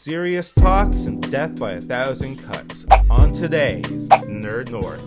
Serious talks and death by 1,000 cuts on today's Nerd North.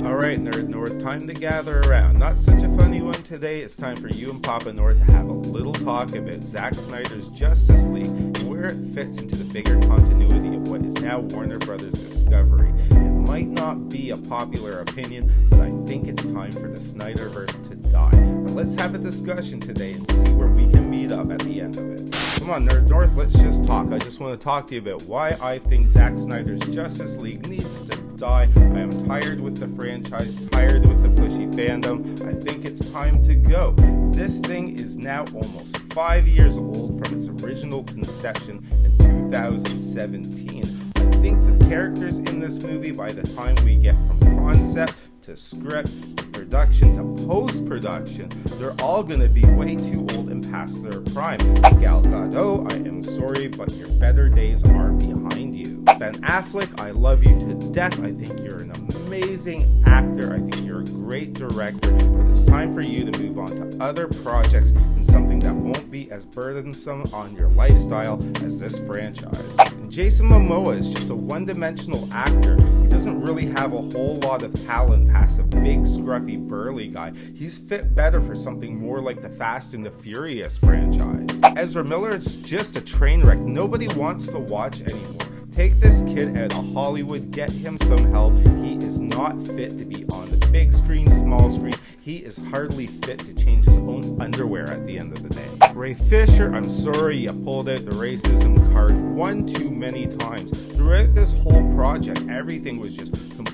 Alright, Nerd North, time to gather around. Not such a funny one today. It's time for you and Papa North to have a little talk about Zack Snyder's Justice League and where it fits into the bigger continuity of what is now Warner Brothers Discovery. It might not be a popular opinion, but I think it's time for the Snyder-verse to die. But let's have a discussion today and see where we can meet up at the end of it. Come on, Nerd North, let's just talk. I just want to talk to you about why I think Zack Snyder's Justice League needs to die. I am tired with the franchise, tired with the pushy fandom. I think it's time to go. This thing is now almost 5 years old from its original conception in 2017. I think the characters in this movie, by the time we get from concept to script to production to post-production, they're all going to be way too old and past their prime. Gal Gadot, I am sorry, but your better days are behind you. Ben Affleck, I love you to death. I think you're an amazing actor. I think you're a great director, but it's time for you to move on to other projects and something that won't be as burdensome on your lifestyle as this franchise. And Jason Momoa is just a one-dimensional actor. He doesn't really have a whole lot of talent past a big, scruffy, burly guy. He's fit better for something more like the Fast and the Furious franchise. Ezra Miller is just a train wreck nobody wants to watch anymore. Take this kid out of Hollywood, get him some help. He is not fit to be on the big screen, small screen. He is hardly fit to change his own underwear at the end of the day. Ray Fisher, I'm sorry you pulled out the racism card one too many times. Throughout this whole project, everything was just complain.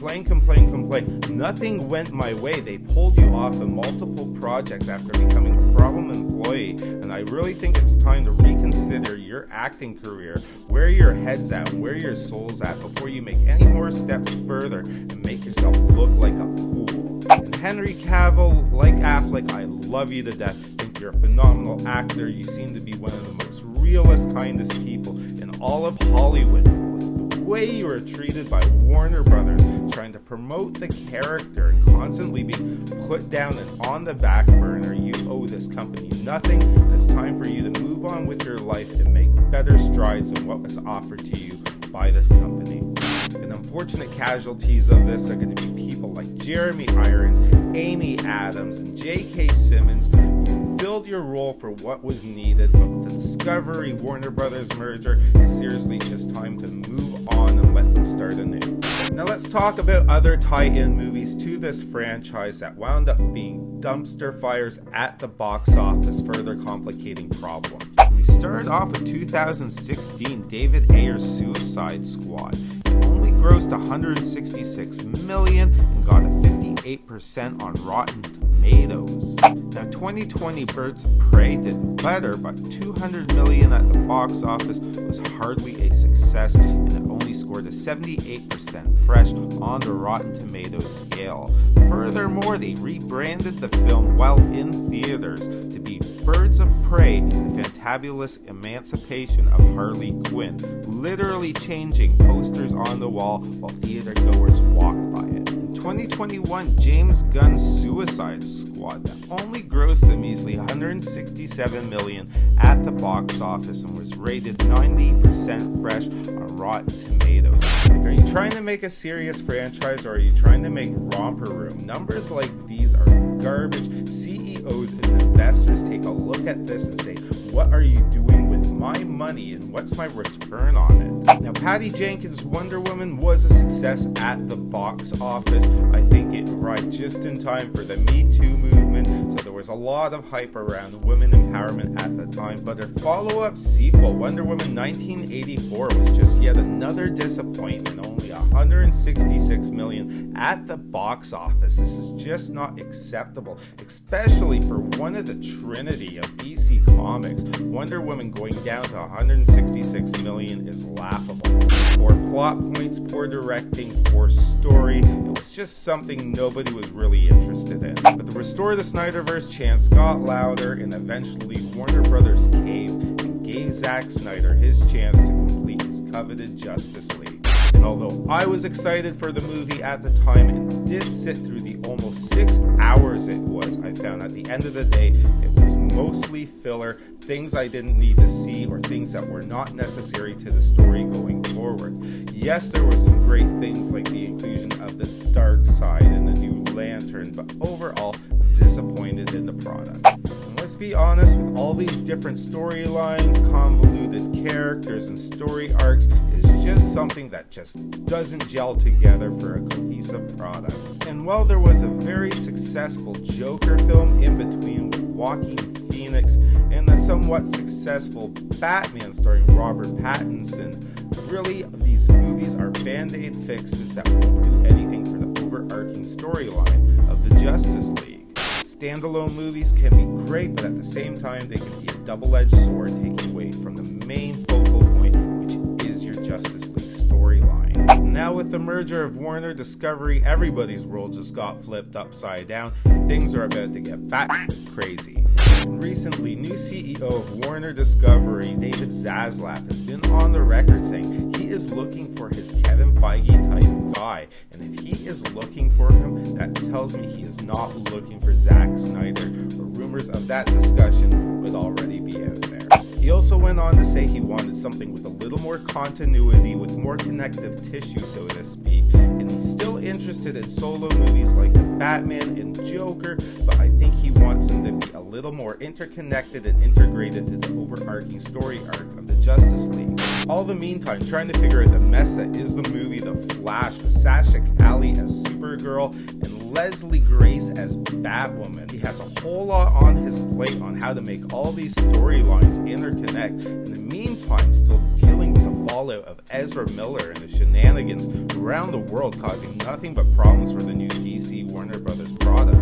Nothing went my way. They pulled you off of multiple projects after becoming a problem employee, and I really think it's time to reconsider your acting career, where your head's at, where your soul's at, before you make any more steps further and make yourself look like a fool. And Henry Cavill, like Affleck, I love you to death. I think you're a phenomenal actor. You seem to be one of the most realist, kindest people in all of Hollywood. The way you were treated by Warner Brothers, trying to promote the character and constantly being put down and on the back burner, you owe this company nothing. It's time for you to move on with your life and make better strides than what was offered to you by this company. And unfortunate casualties of this are going to be people like Jeremy Irons, Amy Adams, and J.K. Simmons. You filled your role for what was needed, but with the Discovery Warner Brothers merger, it's seriously just time to move on and let them start anew. Now let's talk about other tie-in movies to this franchise that wound up being dumpster fires at the box office, further complicating problems. We started off with 2016 David Ayer's Suicide Squad. It only grossed $166 million and got a 58% on Rotten Tomatoes. Now 2020 Birds of Prey did better, but $200 million at the box office was hardly a success, and it only scored a 78% fresh on the Rotten Tomatoes scale. Furthermore, they rebranded the film while in theaters to be Birds of Prey, the Fantabulous Emancipation of Harley Quinn, literally changing posters on the wall while theater goers walked by it. In 2021, James Gunn's Suicide Squad that only grossed a measly $167 million at the box office and was rated 90% fresh on Rotten Tomatoes. Are you trying to make a serious franchise, or are you trying to make romper room? Numbers like these are garbage. CEOs and investors take a look at this and say, what are you doing with my money and what's my return on it? Now, Patty Jenkins' Wonder Woman was a success at the box office. I think it arrived just in time for the Me Too movement, so there was a lot of hype around women empowerment at the time. But her follow-up sequel, Wonder Woman 1984, was just yet another disappointment, only $166 million at the box office. This is just not acceptable, especially for one of the trinity of DC Comics. Wonder Woman going down to $166 million is laughable. Poor plot points, poor directing, poor story. It was just something nobody was really interested in. But the Restore the Snyder-verse chants got louder, and eventually Warner Brothers caved and gave Zack Snyder his chance to complete his coveted Justice League. And although I was excited for the movie at the time and did sit through the almost 6 hours it was, I found at the end of the day it was mostly filler, things I didn't need to see or things that were not necessary to the story going forward. Yes, there were some great things like the inclusion of the dark side and the new lantern, but overall disappointed in the product. And let's be honest, with all these different storylines, convoluted characters, and story arcs, is just something that just doesn't gel together for a cohesive product. And while there was a very successful Joker film in between with Joaquin Phoenix and a somewhat successful Batman starring Robert Pattinson, really these movies are band-aid fixes that won't do anything for the overarching storyline of the Justice League. Standalone movies can be great, but at the same time they can be a double-edged sword taking away from the main focal point, which is your Justice League storyline. Now with the merger of Warner Discovery, everybody's world just got flipped upside down. Things are about to get back crazy. And recently, new CEO of Warner Discovery, David Zaslav, has been on the record saying he is looking for his Kevin Feige type guy. And if he is looking for him, that tells me he is not looking for Zack Snyder, or rumors of that discussion would already be out there. He also went on to say he wanted something with a little more continuity, with more connective tissue, so to speak, and he's still interested in solo movies like the Batman and Joker, but I think he wants them to be a little more interconnected and integrated to the overarching story arc of the Justice League. All the meantime, trying to figure out the mess that is the movie The Flash, with Sasha Calle as Supergirl and Leslie Grace as Batwoman. He has a whole lot on his plate on how to make all these storylines interconnect. In the meantime, still dealing with the fallout of Ezra Miller and the shenanigans around the world, causing nothing but problems for the new DC Warner Brothers product.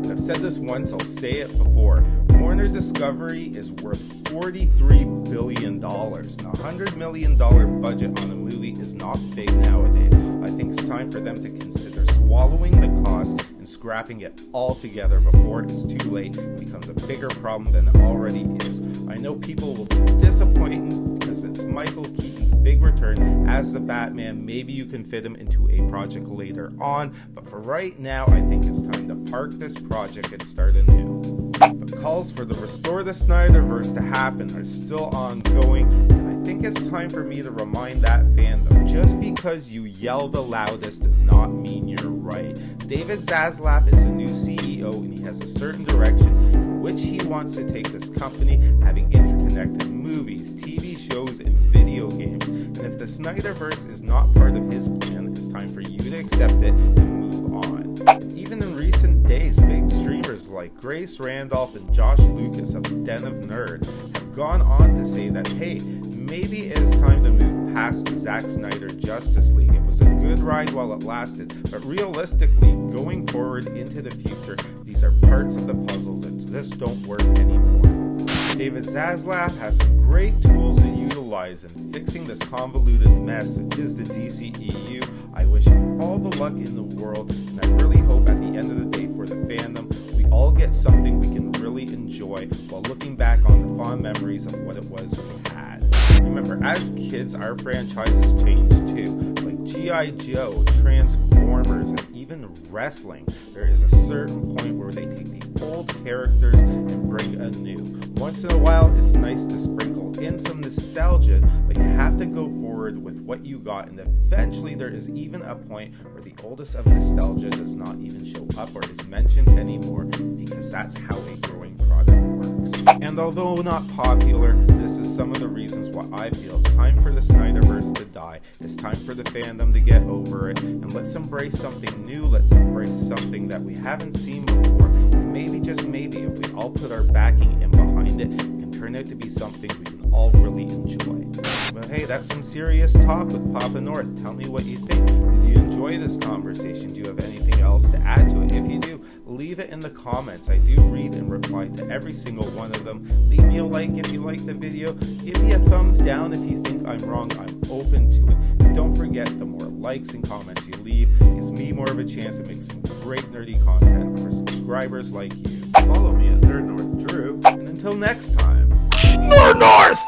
I've said this once, I'll say it before. Warner Discovery is worth $43 billion. Now, $100 million budget on a movie is not big nowadays. I think it's time for them to consider swallowing the cost and scrapping it altogether before it's too late and becomes a bigger problem than it already is. I know people will be disappointed because it's Michael Keaton's big return as the Batman. Maybe you can fit him into a project later on, but for right now, I think it's time to park this project and start anew. But calls for the Restore the Snyder-verse to happen are still ongoing, and I think it's time for me to remind that fandom, just because you yell the loudest does not mean you're right. David Zaslav is the new CEO, and he has a certain direction in which he wants to take this company, having interconnected movies, TV shows, and video games. And if the Snyder-verse is not part of his plan, it's time for you to accept it and move on. And even in recent days, big streamers like Grace Randolph and Josh Lucas of Den of Nerd have gone on to say that, hey, maybe it is time to move past the Zack Snyder Justice League. It was a good ride while it lasted, but realistically, going forward into the future, these are parts of the puzzle that just don't work anymore. David Zaslav has some great tools to utilize in fixing this convoluted mess that is the DCEU. I wish him all the luck in the world, and I really hope at the end of the day for the fandom, we all get something we can really enjoy while looking back on the fond memories of what it was we had. Remember, as kids, our franchises changed too, like G.I. Joe, Transformers, and even wrestling. There is a certain point where they take the old characters and bring a new. Once in a while, it's nice to sprinkle in some nostalgia, but you have to go forward with what you got, and eventually there is even a point where the oldest of nostalgia does not even show up or is mentioned anymore, because that's how a growing product works. And although not popular, this is some of the reasons why I feel it's time for the Snyder-verse to die. It's time for the fandom to get over it, and let's embrace something new. Let's embrace something that we haven't seen before. And maybe, just maybe, if we all put our backing in behind it, it can turn out to be something we can all really enjoy. But hey, that's some serious talk with Papa North. Tell me what you think. Did you enjoy this conversation? Do you have anything else to add to it? If you do, leave it in the comments. I do read and reply to every single one of them. Leave me a like if you like the video. Give me a thumbs down if you think I'm wrong. I'm open to it. And don't forget, the more likes and comments you leave gives me more of a chance to make some great nerdy content for subscribers like you. Follow me at Nerd North Drew, and until next time, Nerd North!